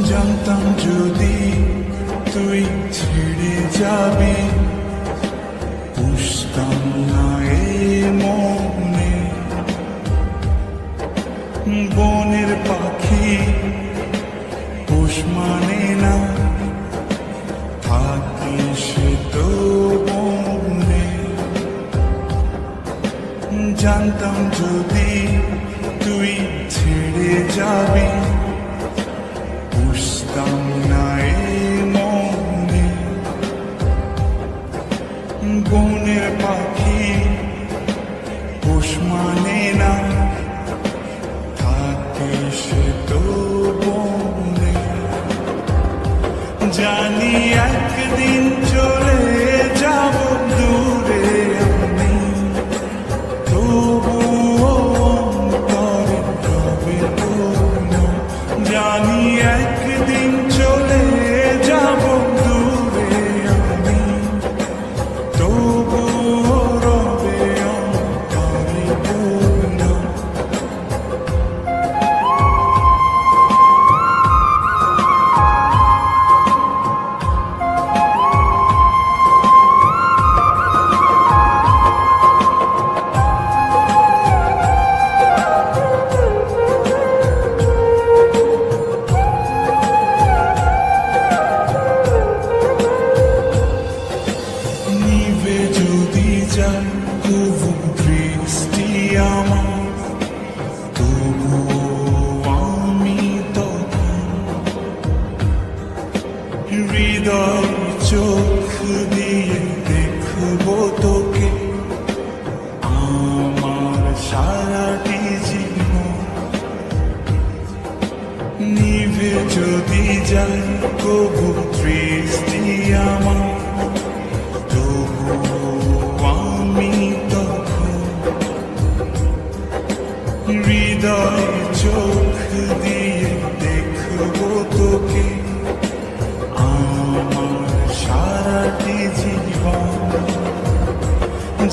জানতাম যদি তুই ছেড়ে যাবি, বুঝতাম না এ মনে। বনের পাখি পোষ মানে না, থাকি সে তো বনে। জানতাম যদি তুই ছেড়ে যাবি, বুঝতাম না এ মনে। বনের পাখি পোষ মানে না, থাকে সে তো বনে। জানি একদিন চলে যাব দূরে আমি, তবুও অন্তরে রবে তোর। জানি একদিন চলে যাব দূরে আমি, তবুও রবে অন্তরে তোর। নিভে যদি যায় তবু দৃষ্টি আমার, তবুও আমি তখন হৃদয় চোখ দিয়ে দেখবো তোকে আমার সারাটি জীবন। নিভে যদি যায় তবু দৃষ্টি আমার, আমি তখন হৃদয় চোখ দিয়ে দেখবো তোকে আমার সারাটি জীবন।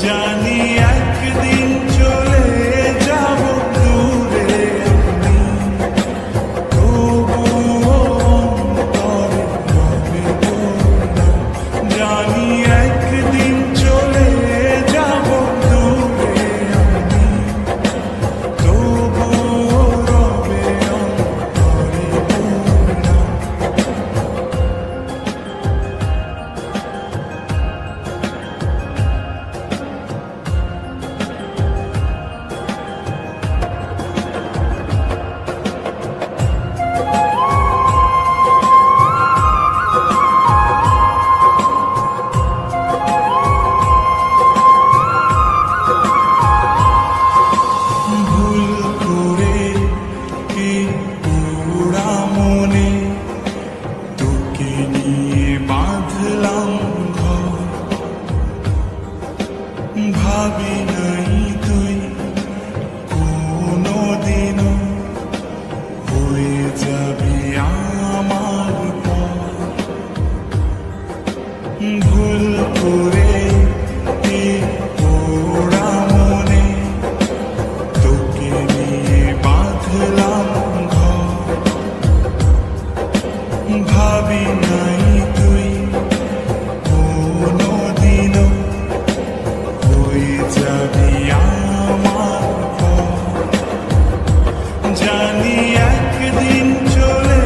জানি একদিন চলে যাব দূরে আমি, তবুও অন্তরে রবে তোর। জানি একদিন চলে যাব দূরে আমি, তবুও রবে অন্তরে তোর। ভুল করে কি পোড়া মনে তোকে নিয়ে বাঁধলাম ঘর। ভাবি নাই তুই কোনোদিনও হয়ে যাবি আমার পর। ভুল করে কি পোড়া মনে তোকে নিয়ে বাঁধলাম ঘর। ভাবি নাই তুই কোনোদিনও হয়ে যাবি আমার পর। জানি একদিন চলে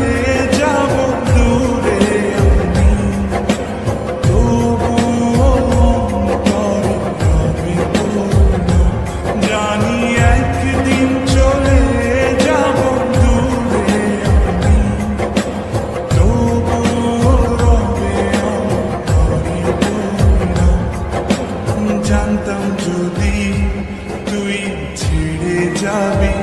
যাব দূরে আমি, তবুও অন্তরে রবে তোর। জানি একদিন চলে যাব দূরে আমি, তবুও রবে অন্তরে তোর। জানতাম যদি তুই ছেড়ে যাবি,